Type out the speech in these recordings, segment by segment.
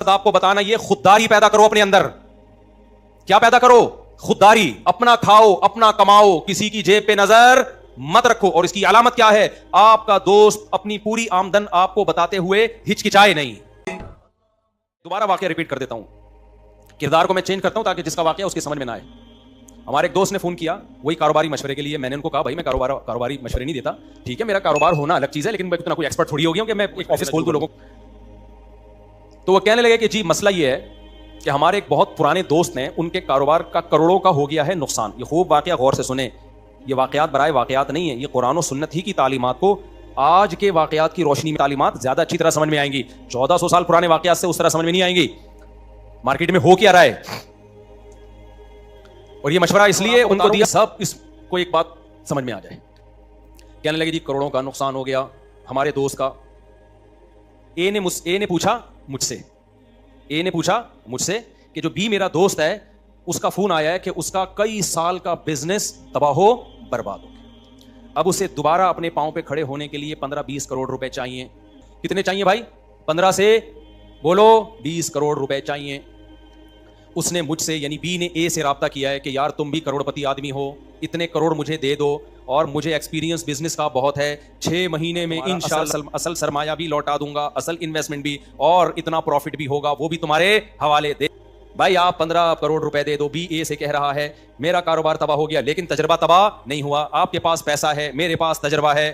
आपको बताना, ये खुददारी पैदा करो अपने अंदर। क्या पैदा करो? खुददारी। अपना खाओ, अपना कमाओ, किसी की जेब पे नजर मत रखो। और इसकी अलामत क्या है? आपका दोस्त अपनी पूरी आमदन आपको बताते हुए हिचकिचाए नहीं। दोबारा वाकया रिपीट कर देता हूं, किरदार को मैं चेंज करता हूं ताकि जिसका वाकया उसकी समझ में ना आए। हमारे एक दोस्त ने फोन किया, वही कारोबारी मशवरे के लिए। मैंने उनको कहा, भाई मैं कारोबारी मशवरे नहीं देता, ठीक है, मेरा कारोबार होना अलग चीज है, लेकिन मैं इतना कोई एक्सपर्ट थोड़ी हो गया हूं कि मैं एक ऑफिस खोल दूं लोगों। तो वो कहने लगे कि जी मसला ये है कि हमारे एक बहुत पुराने दोस्त ने, उनके कारोबार का करोड़ों का हो गया है नुकसान। ये खूब वाकया गौर से सुने, ये वाकयात बराए वाकयात नहीं है, ये कुरान और सुन्नत ही की तालीमात को आज के वाकयात की रोशनी में तालीमात ज्यादा अच्छी तरह समझ में आएंगी। 1400 साल पुराने वाकयात से उस तरह समझ में नहीं आएंगी। मार्केट में हो क्या रहा है, और ये मशवरा इसलिए उनको दिया सब इसको एक बात समझ में आ जाए। कहने लगे जी करोड़ों का नुकसान हो गया हमारे दोस्त का। ए ने पूछा मुझसे कि जो बी मेरा दोस्त है उसका फोन आया है कि उसका कई साल का बिजनेस तबाह हो बर्बाद हो गया। अब उसे दोबारा अपने पांव पे खड़े होने के लिए 15-20 करोड़ रुपए चाहिए। कितने चाहिए भाई? 15 से बोलो 20 करोड़ रुपए चाहिए। उसने मुझसे, यानी बी ने ए से राब्ता किया है कि यार तुम भी करोड़पति आदमी हो, इतने करोड़ मुझे दे दो, और मुझे एक्सपीरियंस बिजनेस का बहुत है, 6 महीने में इंशाल्लाह असल सरमाया भी लौटा दूंगा, असल इन्वेस्टमेंट भी, और इतना प्रॉफिट भी होगा, वो भी तुम्हारे हवाले दे। भाई आप 15 करोड़ रुपए दे दो। बी ए से कह रहा है मेरा कारोबार तबाह हो गया, लेकिन तजर्बा तबाह नहीं हुआ। आपके पास पैसा है, मेरे पास तजर्बा है,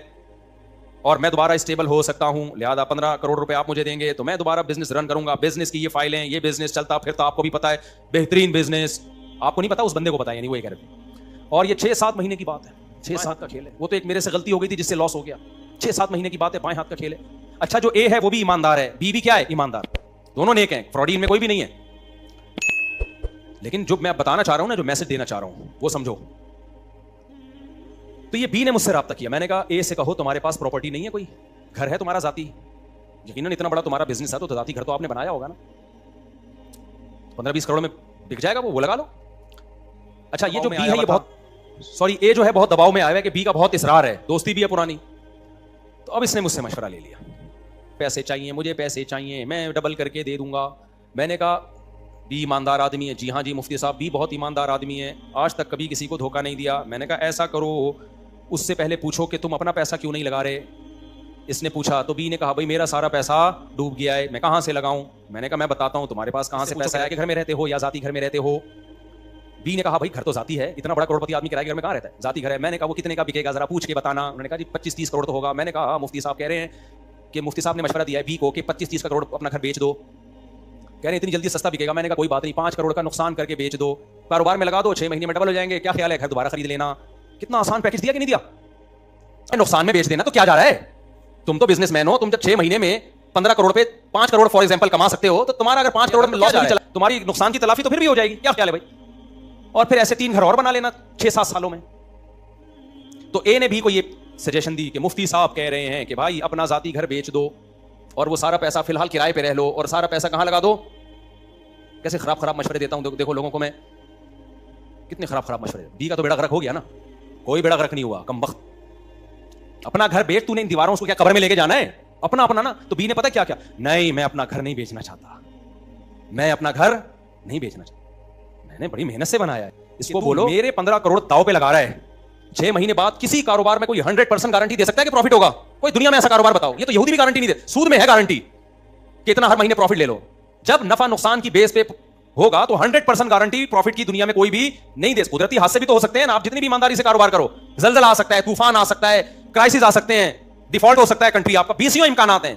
और मैं दोबारा स्टेबल हो सकता हूं, लिहाजा 15 करोड़ रुपए आप मुझे देंगे तो मैं दोबारा बिजनेस रन करूंगा। बिजनेस की ये फाइलें, ये बिजनेस चलता फिरता आपको भी पता है, बेहतरीन बिजनेस। आपको नहीं पता, उस बंदे को पता है, नहीं वो ये कह रहे थे। और ये 6-7 महीने की बात है, 6-7 का खेल है। वो तो एक मेरे से गलती हो गई थी जिससे लॉस हो गया। 6-7 महीने की बात है, बाएं हाथ का खेल है। अच्छा, जो ए है वो भी ईमानदार है, बी भी क्या है? ईमानदार। दोनों नेक हैं, फ्रॉडी में कोई भी नहीं है। लेकिन जो मैं बताना चाह रहा हूं ना, जो मैसेज देना चाह रहा हूं वो समझो। तो ये बी ने मुझसे राब्ता किया। मैंने कहा ए से कहो तुम्हारे पास प्रॉपर्टी नहीं है, कोई घर है तुम्हारा जाती? यकीनन इतना बड़ा तुम्हारा बिजनेस है तो जाती घर तो आपने बनाया होगा ना। 15-20 करोड़ में बिक जाएगा वो लगा लो। अच्छा, ये जो बी है, ये बहुत ए जो है बहुत दबाव में आया है कि बी का बहुत इसरार है, दोस्ती भी है पुरानी। तो अब इसने मुझसे मशवरा ले लिया, पैसे चाहिए मुझे, पैसे चाहिए, मैं डबल करके दे दूंगा। मैंने कहा बी ईमानदार आदमी है। जी हाँ जी मुफ्ती साहब, बी बहुत ईमानदार आदमी है, आज तक कभी किसी को धोखा नहीं दिया। मैंने कहा ऐसा करो, उससे पहले पूछो कि तुम अपना पैसा क्यों नहीं लगा रहे। इसने पूछा तो बी ने कहा भाई मेरा सारा पैसा डूब गया है, मैं कहां से लगाऊं। मैंने कहा मैं बताता हूं तुम्हारे पास कहां से पैसा है, कि घर में रहते हो या जाती घर में रहते हो। बी ने कहा भाई घर तो जाती है, इतना बड़ा करोड़पति आदमी किराए घर में कहां रहता है? जाती घर है। मैंने कहा वो कितने का बिकेगा जरा पूछ के बताना। उन्होंने कहा जी 25-30 करोड़ तो होगा। मैंने कहा मुफ्ती साहब कह रहे हैं कि मुफ्ती साहब ने मशवरा दिया है बी को कि 25-30 करोड़ अपना घर बेच दो। कह रहे हैं इतनी जल्दी सस्ता बिकेगा। मैंने कहा कोई बात नहीं, 5 करोड़ का नुकसान करके बेच दो, कारोबार में लगा दो, 6 महीने में डबल हो जाएंगे। क्या ख्याल है, घर दोबारा खरीद लेना। कितना आसान पैकेज दिया कि नहीं दिया? नुकसान में बेच देना तो क्या जा रहा है? तुम तो बिजनेसमैन हो, तुम जब 6 महीने में 15 करोड़ पे 5 करोड़ फॉर एग्जांपल कमा सकते हो, तो तुम्हारा अगर 5 करोड़ में लॉस भी चला, तुम्हारी नुकसान की तलाफी तो फिर भी हो जाएगी। क्या ख्याल है भाई? और फिर ऐसे 3 घर और बना लेना 6-7 सालों में। तो ए ने भी को ये सजेशन दी कि मुफ्ती साहब कह रहे हैं कि भाई अपना जाती घर बेच दो और वो सारा पैसा फिलहाल किराए पे रह लो, और सारा पैसा कहां लगा दो। कैसे खराब मशवरे देता हूं देखो लोगों को मैं, कितने खराब मशवरे। बी का तो बेड़ा गर्क हो गया ना, कोई बेड़ा गर्क नहीं हुआ, कमबख्त। अपना घर बेच, तूने इन दीवारों को क्या कब्र में लेके जाना है? अपना ना। तो बी ने पता क्या नहीं, मैं अपना घर नहीं बेचना चाहता, मैं अपना घर नहीं बेचना चाहता, मैंने बड़ी मेहनत से बनाया है। इसको बोलो मेरे 15 करोड़ दाव पे लगा रहा है, 6 महीने बाद किसी कारोबार में कोई 100% गारंटी दे सकता है कि प्रॉफिट होगा? कोई दुनिया में ऐसा कारोबार बताओ। ये तो यहूदी भी गारंटी नहीं दे, सूद में है गारंटी कि इतना हर महीने प्रॉफिट ले लो। जब नफा नुकसान की बेस पे होगा तो 100% गारंटी प्रॉफिट की दुनिया में कोई भी नहीं दे। कुदरती हादसे भी तो हो सकते हैं ना, आप जितनी भी ईमानदारी से कारोबार करो, जलजला आ सकता है, तूफान आ सकता है, क्राइसिस आ सकते हैं, डिफॉल्ट हो सकता है कंट्री, आपका 20 इम्कानात हैं।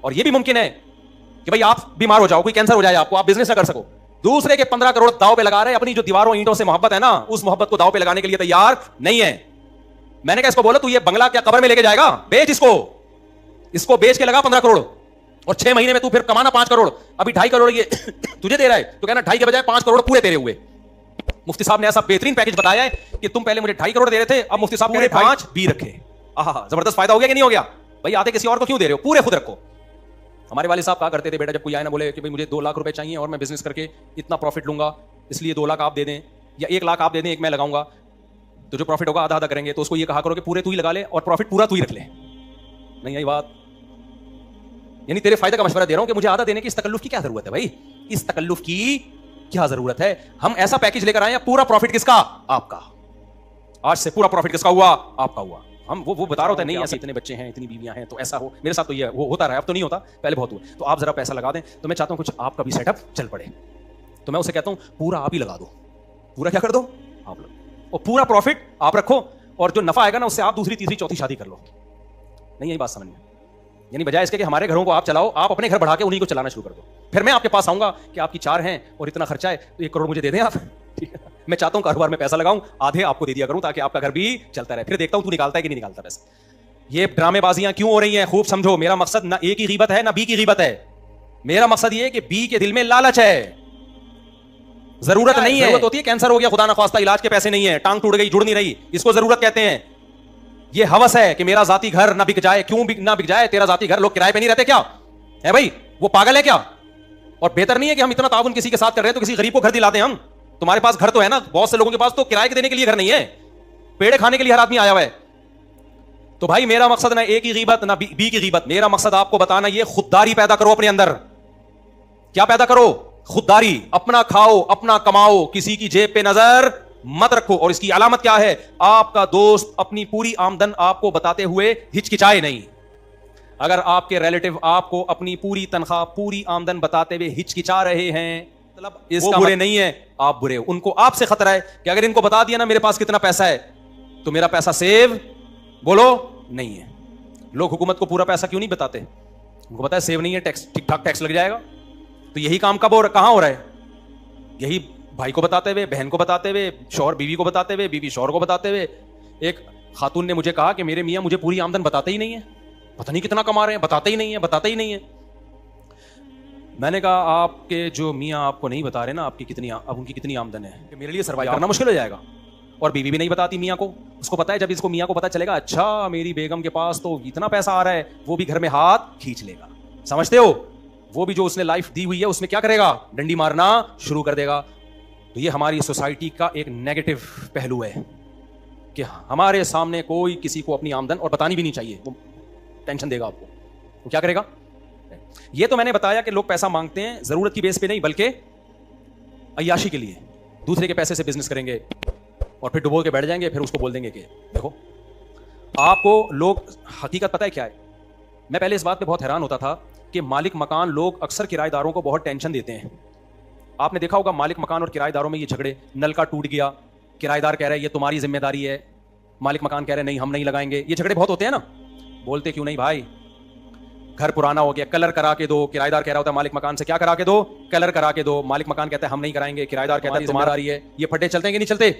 और यह भी मुमकिन है कि भाई आप बीमार हो जाओ, कोई कैंसर हो जाए आपको, आप बिजनेस ना कर सको। दूसरे के 15 करोड़ दाव पे लगा रहे, अपनी जो दीवारों ईंटों से मोहब्बत है ना, उस मोहब्बत को दाव पे लगाने के लिए तैयार नहीं है। मैंने कहा इसको बोलो तू ये बंगला क्या कब्र में लेके जाएगा? बेच इसको बेच के लगा 15 करोड़, और 6 महीने में तू फिर कमाना 5 करोड़। अभी 2.5 करोड़ ये तुझे दे रहा है, तो कहना 2.5 के बजाय 5 करोड़ पूरे तेरे हुए। मुफ्ती साहब ने ऐसा बेहतरीन पैकेज बताया है कि तुम पहले मुझे 2.5 करोड़ दे रहे थे, अब मुफ्ती साहब पूरे 5 भी रखे। आहा, जबरदस्त फायदा हो गया कि नहीं हो गया? भाई आते किसी और को क्यों दे रहे हो, पूरे खुद रखो। हमारे वाले साहब कहा करते थे बेटा, जब कोई आए ना बोले कि भाई मुझे 2 लाख रुपए चाहिए और मैं बिजनेस करके इतना प्रॉफिट लूंगा, इसलिए 2 लाख आप दे दें या 1 लाख आप दे दें, 1 मैं लगाऊंगा, तो जो प्रॉफिट होगा आधा आधा करेंगे। तो उसको ये कहा करो कि पूरे तू ही लगा ले और प्रॉफिट पूरा तू ही रख ले। नहीं आई बात? यानी तेरे फायदे का मशवरा दे रहा हूं कि मुझे आधा देने की इस तकल्लुफ की क्या जरूरत है भाई, इस तकल्लुफ की क्या जरूरत है। हम ऐसा पैकेज लेकर आए हैं, पूरा प्रॉफिट किसका? आपका। आज से पूरा प्रॉफिट किसका हुआ? आपका हुआ। हम वो बता रहे होते हैं नहीं ऐसे इतने बच्चे हैं, इतनी बीवियां हैं, तो ऐसा हो। मेरे साथ तो ये वो होता रहा, अब तो नहीं होता, पहले बहुत हुआ। तो आप जरा पैसा लगा दें, तो मैं चाहता हूं कुछ आपका भी सेटअप चल पड़े। तो मैं उसे कहता हूं पूरा आप ही लगा दो। पूरा क्या कर दो? आप लो, और पूरा प्रॉफिट आप रखो, और जो नफा आएगा ना उससे आप दूसरी तीसरी चौथी शादी कर लो। नहीं, यही बात समझ में? यानी बजाय इसके कि हमारे घरों को आप चलाओ, आप अपने घर बढ़ा के उन्हीं को चलाना शुरू कर दो। फिर मैं आपके पास आऊंगा कि आपकी 4 हैं और इतना खर्चा है, तो 1 करोड़ मुझे दे दें आप। ठीक है, मैं चाहता हूं कारोबार में पैसा लगाऊं, आधे आपको दे दिया करूं ताकि आपका घर भी चलता रहे। फिर देखता हूं तू निकालता है कि नहीं निकालता पैसा। ये ड्रामेबाजियां क्यों हो रही हैं, खूब समझो। मेरा मकसद ना ए की गीबत है ना बी की गीबत है। मेरा मकसद ये है कि बी के दिल में लालच है, जरूरत नहीं है। जरूरत होती है कैंसर हो गया, खुदा ना खास्ता, इलाज के पैसे नहीं है, टांग टूट गई, जुड़ नहीं रही, इसको जरूरत कहते हैं। ये हवस है कि मेरा जाती घर ना बिक जाए। क्यों ना बिक जाए? तेरा जाती घर लोग किराए पे नहीं रहते क्या है भाई? वो पागल है क्या? और बेहतर नहीं है कि हम इतना ताउन किसी के साथ कर रहे हैं तो किसी गरीब को घर दिला दें हम? तुम्हारे पास घर तो है ना, बहुत से लोगों के पास तो किराए के देने के लिए घर नहीं है, पेड़े खाने के लिए हर आदमी आया हुआ है। तो भाई मेरा मकसद ना ए की गीबत ना बी की गीबत, मेरा मकसद आपको बताना, ये खुददारी पैदा करो अपने अंदर। क्या पैदा करो? खुददारी। अपना खाओ, अपना कमाओ, किसी की जेब पे नजर मत रखो। और इसकी अलामत क्या है? आपका दोस्त अपनी पूरी आमदन आपको बताते हुए हिचकिचाए नहीं। अगर आपके रिलेटिव आपको अपनी पूरी तनख्वाह, पूरी आमदन बताते हुए हिचकिचा रहे हैं, मतलब इसका बुरे नहीं है, आप बुरे हो। उनको आपसे खतरा है कि अगर इनको बता दिया ना मेरे पास कितना पैसा है, तो मेरा पैसा सेव बोलो नहीं है। लोग हुकूमत को पूरा पैसा क्यों नहीं बताते? उनको पता है सेव नहीं है, टैक्स ठीक ठाक टैक्स लग जाएगा। तो यही काम कब कहां हो रहा है? यही भाई को बताते हुए, बहन को बताते हुए, शौहर बीवी को बताते हुए, बीवी शौहर को बताते हुए। एक खातून ने मुझे कहा कि मेरे मियां मुझे पूरी आमदन बताते ही नहीं है, पता नहीं कितना कमा रहे हैं, बताते ही नहीं है, बताते ही नहीं है। मैंने कहा आपके जो मियां आपको नहीं बता रहे ना आपकी कितनी, अब उनकी कितनी आमदन है, कि मेरे लिए सर्वाइव करना मुश्किल हो जाएगा। और बीवी भी नहीं बताती मियां को। उसको पता है जब इसको मियां को पता चलेगा अच्छा मेरी बेगम के पास तो इतना पैसा आ रहा है, वो भी घर में हाथ खींच लेगा। समझते हो? वो भी जो उसने लाइफ दी हुई है उसमें क्या करेगा? डंडी मारना शुरू कर देगा। तो ये हमारी सोसाइटी का एक नेगेटिव पहलू है कि हमारे सामने कोई किसी को अपनी आमदन और बतानी भी नहीं चाहिए, वो टेंशन देगा आपको। वो क्या करेगा? ये तो मैंने बताया कि लोग पैसा मांगते हैं जरूरत की बेस पे नहीं, बल्कि अय्याशी के लिए। दूसरे के पैसे से बिजनेस करेंगे और फिर डुबो के बैठ जाएंगे, फिर उसको बोल देंगे कि देखो। आपको लोग हकीकत पता है क्या है? मैं पहले इस बात पे बहुत हैरान होता था कि मालिक मकान लोग अक्सर किराएदारों को बहुत टेंशन देते हैं। आपने देखा होगा मालिक मकान और किराएदारों में ये झगड़े, नल का टूट गया, किराएदार कह रहा है ये तुम्हारी जिम्मेदारी है, मालिक मकान कह रहे हैं नहीं हम नहीं लगाएंगे। ये झगड़े बहुत होते हैं ना। बोलते क्यों नहीं भाई? घर पुराना हो गया, कलर करा के दो। किराएदार कह रहा होता है मालिक मकान से क्या करा के दो? कलर करा के दो। मालिक मकान कहता है हम नहीं कराएंगे, किराएदार कहता है तुम्हारी है। ये फटे चलते हैं कि नहीं चलते?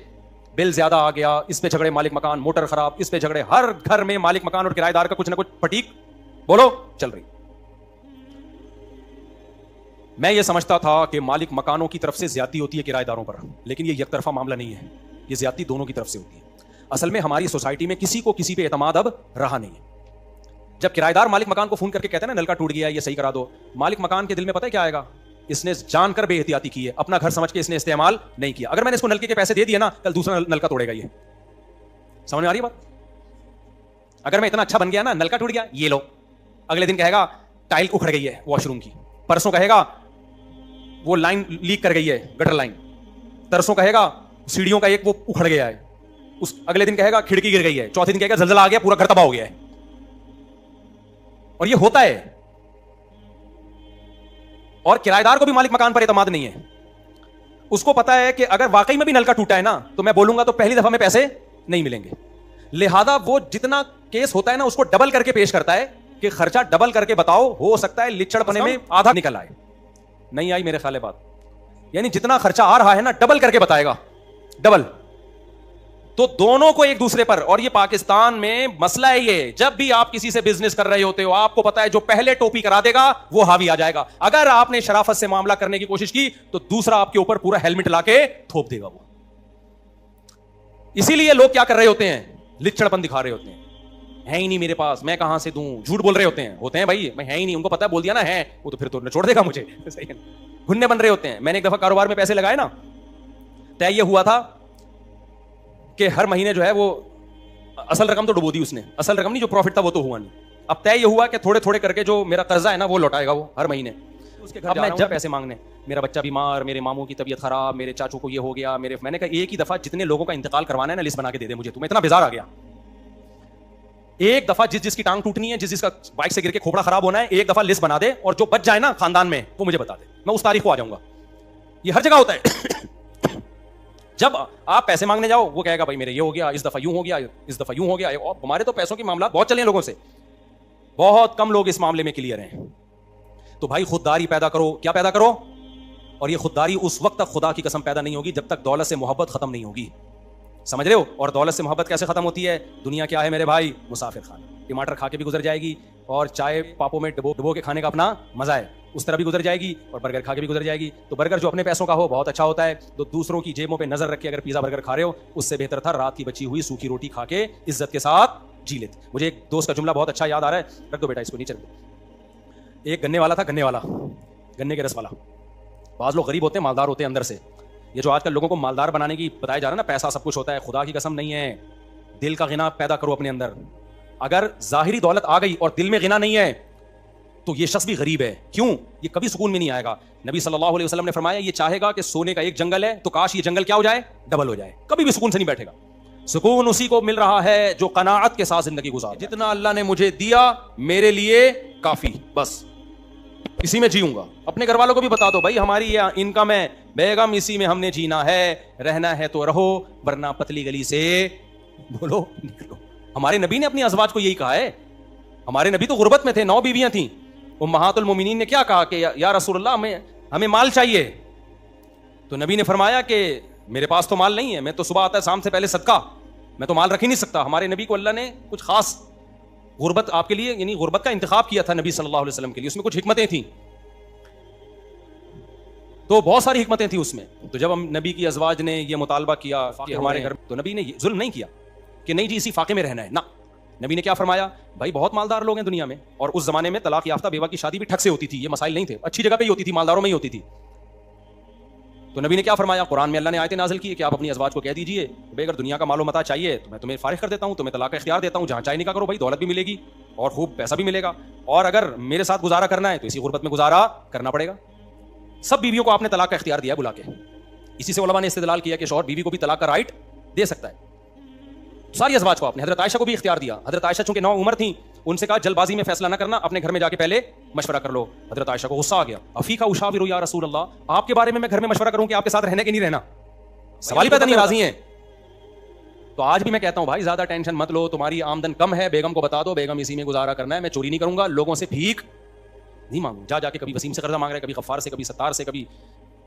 बिल ज्यादा आ गया, इस पे झगड़े, मालिक मकान, मोटर खराब, इस पे झगड़े। हर घर में मालिक मकान और किराएदार का कुछ ना कुछ फटीक बोलो चल रही। मैं ये समझता था कि मालिक मकानों की तरफ से ज्यादती होती है किराएदारों पर, लेकिन ये एक तरफा मामला नहीं है, ये ज्यादती दोनों की तरफ से होती है। असल में हमारी सोसाइटी में किसी को किसी पे एतमाद अब रहा नहीं है। जब किराएदार मालिक मकान को फोन करके कहते हैं ना नल का टूट गया है ये सही करा दो, मालिक मकान के दिल में पता है क्या आएगा? इसने जानकर बेहतियाती की है, अपना घर समझ के इसने इस्तेमाल नहीं किया। अगर मैंने इसको नलके के पैसे दे दिए ना, कल दूसरा नलका तोड़ेगा ये। समझ में आ रही है बात? अगर मैं इतना अच्छा बन गया ना, नलका टूट गया ये लो, अगले दिन कहेगा टाइल उखड़ गई है वॉशरूम की, परसों कहेगा वो लाइन लीक कर गई है गटर लाइन, तरसों कहेगा सीढ़ियों का एक वो उखड़ गया है, उस अगले दिन कहेगा खिड़की गिर गई है, चौथे दिन कहेगा जलजला आ गया पूरा घर तबाह हो गया है। और ये होता है। और किराएदार को भी मालिक मकान पर एतमाद नहीं है। उसको पता है कि अगर वाकई में भी नलका टूटा है ना तो मैं बोलूंगा तो पहली दफा में पैसे नहीं मिलेंगे। लिहाजा वो जितना केस होता है ना उसको डबल करके पेश करता है कि खर्चा डबल करके बताओ, हो सकता है लिचड़पने में आधा निकल आए। नहीं आई मेरे ख्याल है बात? यानी जितना खर्चा आ रहा है ना डबल करके बताएगा, डबल। तो दोनों को एक दूसरे पर। और ये पाकिस्तान में मसला है ये, जब भी आप किसी से बिजनेस कर रहे होते हो आपको पता है जो पहले टोपी करा देगा वो हावी आ जाएगा। अगर आपने शराफत से मामला करने की कोशिश की तो दूसरा आपके ऊपर पूरा हेलमेट लाके थोप देगा वो। इसीलिए लोग क्या कर रहे होते हैं? लिचड़पन दिखा रहे होते हैं, है ही नहीं मेरे पास, मैं कहां से दूं, झूठ बोल रहे होते हैं भाई, मैं है ही नहीं, उनको पता है बोल दिया ना है वो तो फिर तो छोड़ देगा मुझे। सही है, घुन्ने बन रहे होते हैं। मैंने एक दफा कारोबार में पैसे लगाए ना, तय ये हुआ था कि हर महीने जो है वो असल रकम तो डुबो दी उसने, असल रकम नहीं जो प्रॉफिट था वो तो हुआ नहीं, अब तय ये हुआ कि थोड़े थोड़े करके जो मेरा कर्जा है ना वो लौटाएगा वो हर महीने। उसके घर मैं जब पैसे मांगने, मेरा बच्चा बीमार, मेरे मामू की तबीयत खराब, मेरे चाचू को ये हो गया, मैंने कहा एक ही दफा जितने लोगों का इंतकाल करवाना है ना लिस्ट बना के दे दे मुझे। तुम्हें इतना बेजार आ गया, एक दफा जिसकी टांग टूटनी है, जिसका बाइक से गिर के खोपड़ा खराब होना है, एक दफा लिस्ट बना दे और जो बच जाए ना खानदान में वो मुझे बता दे, मैं उस तारीख को आ जाऊंगा। ये हर जगह होता है। जब आप पैसे मांगने जाओ वो कहेगा भाई मेरे ये हो गया, इस दफा यूं हो गया, इस दफा यूं हो गया। और हमारे तो पैसों के मामला बहुत चले हैं लोगों से, बहुत कम लोग इस मामले में क्लियर हैं। तो भाई खुददारी पैदा करो। क्या पैदा करो? और ये खुददारी उस वक्त तक खुदा की कसम पैदा नहीं होगी जब तक दौलत से मोहब्बत खत्म नहीं होगी। समझ रहे हो? और दौलत से मोहब्बत कैसे खत्म होती है? दुनिया क्या है मेरे भाई? मुसाफिर खाना। टमाटर खा के भी गुजर जाएगी और चाय पापों में डबो के खाने का अपना मजा है, उस तरह भी गुजर जाएगी, और बर्गर खा के भी गुजर जाएगी। तो बर्गर जो अपने पैसों का हो बहुत अच्छा होता है, तो दूसरों की जेबों पे नजर रख के अगर पिज्जा बर्गर खा रहे हो उससे बेहतर था रात की बची हुई सूखी रोटी खा के इज्जत के साथ जी लेते। मुझे एक दोस्त का जुमला बहुत अच्छा याद आ रहा है, रख दो बेटा इसको नीचे रख दो। एक गन्ने वाला था, गन्ने वाला, गन्ने के रस वाला। बाज लोग गरीब होते हैं, मालदार होते हैं अंदर से। ये जो आजकल लोगों को मालदार बनाने की बताया जा रहा है ना, पैसा सब कुछ होता है, खुदा की कसम नहीं है। दिल का गिना पैदा करो अपने अंदर। अगर जाहिरी दौलत आ गई और दिल में गिना नहीं है तो ये शख्स भी गरीब है। क्यों? ये कभी सुकून में नहीं आएगा। नबी सल्लल्लाहु अलैहि वसल्लम ने फरमाया ये चाहेगा कि सोने का एक जंगल है तो काश ये जंगल क्या हो जाए? डबल हो जाए। कभी भी सुकून से नहीं बैठेगा। सुकून उसी को मिल रहा है जो कनाअत के साथ जिंदगी गुजार। जितना अल्लाह ने मुझे दिया मेरे लिए काफी, बस इसी में जीऊंगा। अपने घर वालों को भी बता दो भाई हमारी ये इनकम है बेगम, इसी में हमने जीना है, रहना है तो रहो वरना पतली गली से बोलो निकलो। हमारे नबी ने अपनी अज़वाज को यही कहा है। हमारे नबी तो गुर्बत में थे, 9 बीवियां थीं। उम्महातुल मोमिनीन ने क्या कहा कि या रसूलल्लाह हमें माल चाहिए। तो नबी ने फरमाया कि मेरे पास तो माल नहीं है, मैं तो सुबह आता है शाम से पहले सदका, मैं तो माल रख ही नहीं सकता। हमारे नबी को अल्लाह ने कुछ खास गुर्बत आपके लिए यानी गुर्बत का इंतखाब किया था नबी सल्लल्लाहु अलैहि वसल्लम के लिए, उसमें कुछ हिकमतें थी। तो बहुत सारी हिकमतें थी उसमें। तो जब हम नबी की अज़वाज ने ये मुतालबा किया कि हमारे घर, तो नबी ने जुल्म नहीं किया कि नहीं जी इसी फाके में रहना है ना। नबी ने क्या फरमाया? भाई बहुत मालदार लोग हैं दुनिया में, और उस जमाने में तलाक याफ्ता बेवा की शादी भी ठग से होती थी, ये मसाइल नहीं थे, अच्छी जगह पे ही होती थी, मालदारों में ही होती थी। तो नबी ने क्या फरमाया? कुरान में अल्लाह ने आयतें नाज़िल की कि आप अपनी अज़वाज को कह दीजिए भाई अगर दुनिया का मालो मता चाहिए तो मैं तुम्हें फारिग कर देता हूँ, तुम्हें तलाक का इख्तियार देता हूँ, जहाँ चाहे निकाह करो भाई, दौलत भी मिलेगी और खूब पैसा भी मिलेगा। और अगर मेरे साथ गुजारा करना है तो इसी गुर्बत में गुजारा करना पड़ेगा। सब बीवियों को आपने तलाक का इख्तियार दिया बुला के। इसी से उलमा ने इस्तेदलाल किया कि शौहर बीवी को भी तलाक का राइट दे सकता है। सारी अज़वाज को आपने, हज़रत आयशा को भी इख्तियार दिया। हज़रत आयशा चूंकि 9 उम्र थी, उनसे कहा जल्दबाजी में फैसला ना करना, अपने घर में जाके पहले मशवरा कर लो। हज़रत आयशा को गुस्सा आ गया, अफीका उशाविरु या रसूल अल्लाह, आपके बारे में मैं घर में मशवरा करूं कि आपके साथ रहने के नहीं रहना? सवाल ही पैदा नहीं, राजी हैं। तो आज भी मैं कहता हूं भाई ज्यादा टेंशन मत लो, तुम्हारी आमदन कम है, बेगम को बता दो बेगम इसी में गुजारा करना है, मैं चोरी नहीं करूंगा, लोगों से भीख नहीं मांगू। जा जाके कभी वसीम से कर्जा मांग रहा है, कभी गफ्फार से, कभी सत्तार से, कभी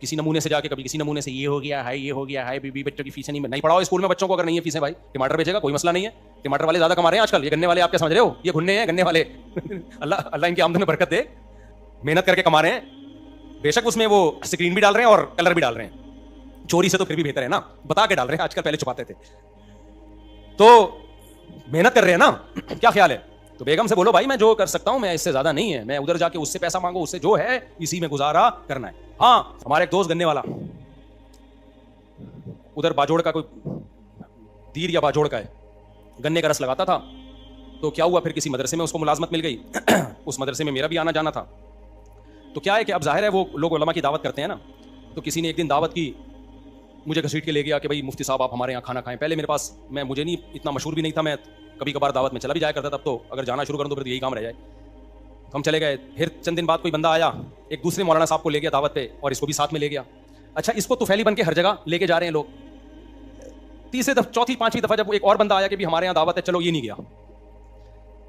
किसी नमूने से जाके, कभी किसी नमूने से, ये हो गया है, ये हो गया है, बीबी बच्चों की फीसें नहीं पढ़ाओ स्कूल में बच्चों को, अगर नहीं है फीसें भाई टमाटर बेचेगा कोई मसला नहीं है, टमाटर वाले ज्यादा कमा रहे हैं आजकल, ये गन्ने वाले आप क्या समझ रहे हो? ये घुन्ने हैं गन्ने वाले। अल्लाह इनकी आमदन में बरकत दे, मेहनत करके कमा रहे हैं। बेशक उसमें वो स्क्रीन भी डाल रहे हैं और कलर भी डाल रहे हैं, चोरी से तो फिर भी बेहतर है ना, बता के डाल रहे हैं आजकल, पहले छुपाते थे। तो मेहनत कर रहे हैं ना, क्या ख्याल है? तो बेगम से बोलो भाई मैं जो कर सकता हूं मैं इससे ज्यादा नहीं है, मैं उधर जाके उससे पैसा मांगो, उससे जो है इसी में गुजारा करना है। हाँ, हमारे एक दोस्त गन्ने वाला उधर बाजोड़ का, कोई दीर या बाजोड़ का है, गन्ने का रस लगाता था। तो क्या हुआ फिर किसी मदरसे में उसको मुलाजमत मिल गई। उस मदरसे में मेरा भी आना जाना था। तो क्या है कि अब जाहिर है वो लोग उलमा की दावत करते हैं ना, तो किसी ने एक दिन दावत की, मुझे घसीट के ले गया कि भाई मुफ्ती साहब आप हमारे यहाँ खाना खाएं। पहले मेरे पास, मुझे नहीं इतना मशहूर भी नहीं था, मैं कभी कभार दावत में चला भी जाया करता, तब तो अगर जाना शुरू कर दो फिर तो यही काम रह जाए। तो हम चले गए। फिर चंद दिन बाद कोई बंदा आया, एक दूसरे मौलाना साहब को ले गया दावत पे और इसको भी साथ में ले गया। अच्छा, इसको तो फैली बन के हर जगह लेके जा रहे हैं लोग। तीसरे दफा, चौथी पांचवी दफा जब एक और बंदा आया कि भी हमारे यहाँ दावत है, चलो ये नहीं गया।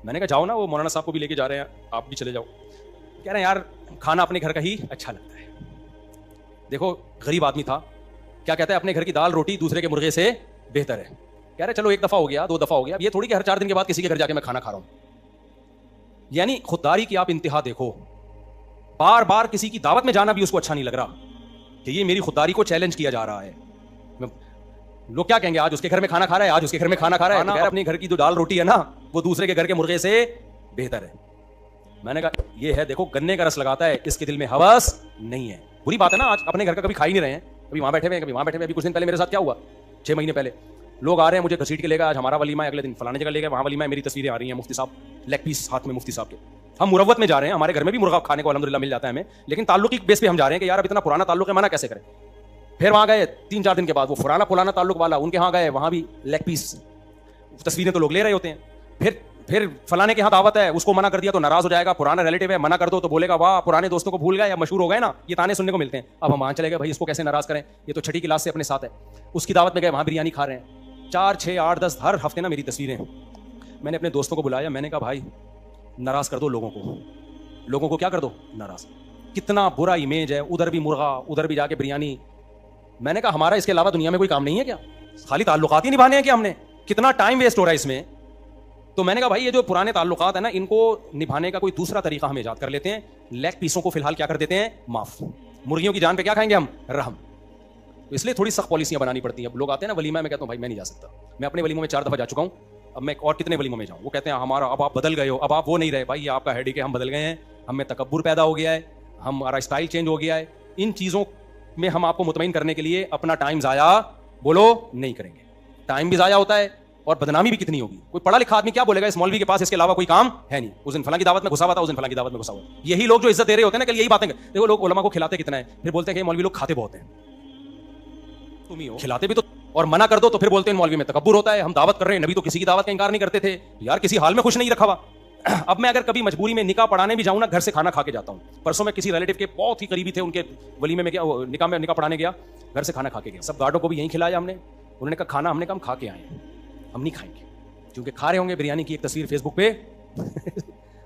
मैंने कहा जाओ ना, वो मौलाना साहब को भी लेके जा रहे हैं, आप भी चले जाओ। कह रहे हैं यार खाना अपने घर का ही अच्छा लगता है। देखो गरीब आदमी था, क्या कहता है अपने घर की दाल रोटी दूसरे के मुर्गे से बेहतर है। कह रहे चलो एक दफा हो गया, 2 दफा हो गया, अब ये थोड़ी कि हर 4 दिन के बाद किसी के घर जाके मैं खाना खा रहा हूं। यानी खुददारी की आप इंतहा देखो, बार बार किसी की दावत में जाना भी उसको अच्छा नहीं लग रहा कि ये मेरी खुददारी को चैलेंज किया जा रहा है। लोग क्या कहेंगे, आज उसके घर में खाना खा रहा है, आज उसके घर में खाना खा रहा है ना, अपने घर की जो दाल रोटी है ना वो दूसरे के घर के मुर्गे से बेहतर है। मैंने कहा ये है, देखो गन्ने का रस लगाता है, इसके दिल में हवस नहीं है। बुरी बात है ना, आज अपने घर का कभी खा ही नहीं रहे हैं, कभी वहां बैठे हुए हैं, कभी वहां बैठे हुए। अभी कुछ दिन पहले मेरे साथ क्या हुआ, 6 महीने पहले लोग आ रहे हैं मुझे घसीट के लेगा, आज हमारा वलीमा है, अगले दिन फलाने जगह लेगा, वहाँ वलीमा है, मेरी तस्वीरें आ रही हैं, मुफ्ती साहब लेग पीस हाथ में मुफ्ती साहब के। हम मुरव्वत में जा रहे हैं, हमारे घर में भी मुर्गा खाने को अल्हम्दुलिल्लाह मिल जाता है हमें, लेकिन ताल्लुक की बेस पे हम जा रहे हैं कि यार अब इतना पुराना ताल्लुक है, मना कैसे करें। फिर वहाँ गए 3-4 दिन के बाद वो पुराना ताल्लुक वाला उनके यहाँ गए, वहाँ भी लेग पीस, तस्वीरें तो लोग ले रहे होते हैं। फिर फलाने के यहाँ दावत है, उसको मना कर दिया तो नाराज हो जाएगा, पुराना रिलेटिव है, मना कर दो तो बोलेगा वाह पुराने दोस्तों को भूल गए या मशहूर हो गए ना, ये ताने सुनने को मिलते हैं। अब हम वहाँ चले गए, भाई इसको कैसे नाराज करें, ये तो छठी क्लास से अपने साथ है। उसकी दावत में गए, वहाँ बिरयानी खा रहे हैं, 4, 6, 8, 10 हर हफ्ते ना मेरी तस्वीरें। मैंने अपने दोस्तों को बुलाया, मैंने कहा भाई नाराज कर दो लोगों को क्या कर दो नाराज, कितना बुरा इमेज है, उधर भी मुर्गा उधर भी जाके बिरयानी। मैंने कहा हमारा इसके अलावा दुनिया में कोई काम नहीं है क्या, खाली ताल्लुकात ही निभाने हैं क्या हमने, कितना टाइम वेस्ट हो रहा है इसमें। तो मैंने कहा भाई ये जो पुराने ताल्लुकात है ना, इनको निभाने का कोई दूसरा तरीका हम ईजाद कर लेते हैं। लेग पीसों को फिलहाल क्या कर देते हैं, माफ। मुर्गियों की जान पे क्या खाएंगे हम, रहम। तो इसलिए थोड़ी सख्त पॉलिसियां बनानी पड़ती हैं। अब लोग आते हैं ना वलीमा में, कहता हूँ भाई मैं नहीं जा सकता, मैं अपने वलीमों में 4 दफा जा चुका हूँ, अब मैं और कितने वलीमों में जाऊँ। वो कहते हैं हमारा अब आप बदल गए हो, अब आप वो नहीं रहे। भाई ये आपका हेडेक है, हम बदल गए हैं, हम में तकब्बुर पैदा हो गया है, हमारा स्टाइल चेंज हो गया है। इन चीज़ों में हम आपको मुतमईन करने के लिए अपना टाइम ज़ाया बोलो नहीं करेंगे। टाइम भी ज़ाया होता है और बदनामी भी कितनी होगी। कोई पढ़ा लिखा आदमी क्या बोलेगा, इस मौलवी के पास इसके अलावा कोई काम है नहीं, उस दिन फलां की दावत में घुसा हुआ था, उस दिन फलां की दावत में घुसा हुआ। यही लोग जो इज्जत दे रहे होते हैं ना, कल यही बातें देखो, लोग उलमा को खिलाते कितना है, फिर बोलते हैं कि मौलवी लोग खाते बहुत हैं। तुम ही हो खिलाते भी तो, और मना कर दो तो फिर बोलते हैं मौलवी में तकब्बुर होता है, हम दावत कर रहे हैं, नबी तो किसी की दावत का इंकार नहीं करते थे। यार किसी हाल में खुश नहीं रखा हुआ। अब मैं अगर कभी मजबूरी में निकाह पढ़ाने भी जाऊं ना, घर से खाना खा के जाता हूं। परसों मैं किसी रिलेटिव के बहुत ही करीबी थे, उनके वलीमे में गया, निकाह पढ़ाने गया, घर से खाना खा के गया। सब गार्डों को भी यहीं खिलाया हमने। उन्होंने कहा खाना, हमने कहा हम खा के आए हैं, हम नहीं खाएंगे, क्योंकि खा रहे होंगे बिरयानी की एक तस्वीर फेसबुक पे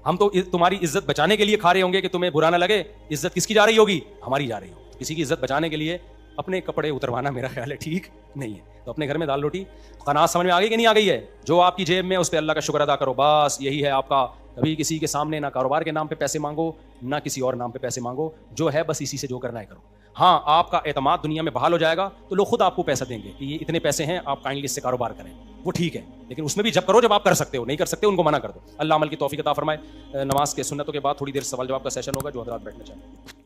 हम तो तुम्हारी इज्जत बचाने के लिए खा रहे होंगे कि तुम्हें बुरा ना लगे। इज्जत किसकी जा रही होगी, हमारी जा रही होगी। किसी की इज्जत बचाने के लिए अपने कपड़े उतरवाना मेरा ख्याल है ठीक नहीं है। तो अपने घर में दाल रोटी कनात समझ में आ गई कि नहीं आ गई है, जो आपकी जेब में उस पर अल्लाह का शुक्र अदा करो, बस यही है आपका। कभी किसी के सामने ना कारोबार के नाम पे पैसे मांगो, ना किसी और नाम पे पैसे मांगो, जो है बस इसी से जो करना है करो। हाँ, आपका एतमाद दुनिया में बहाल हो जाएगा तो लोग खुद आपको पैसा देंगे कि ये इतने पैसे हैं, आप काइंडली इससे कारोबार करें, वो ठीक है। लेकिन उसमें भी जब करो जब आप कर सकते हो, नहीं कर सकते उनको मना कर दो। अल्लाह अमल की तौफीक अता फरमाए। नमाज के सुन्नतों के बाद थोड़ी देर सवाल जवाब का सेशन होगा, जो हज़रात बैठना चाहें।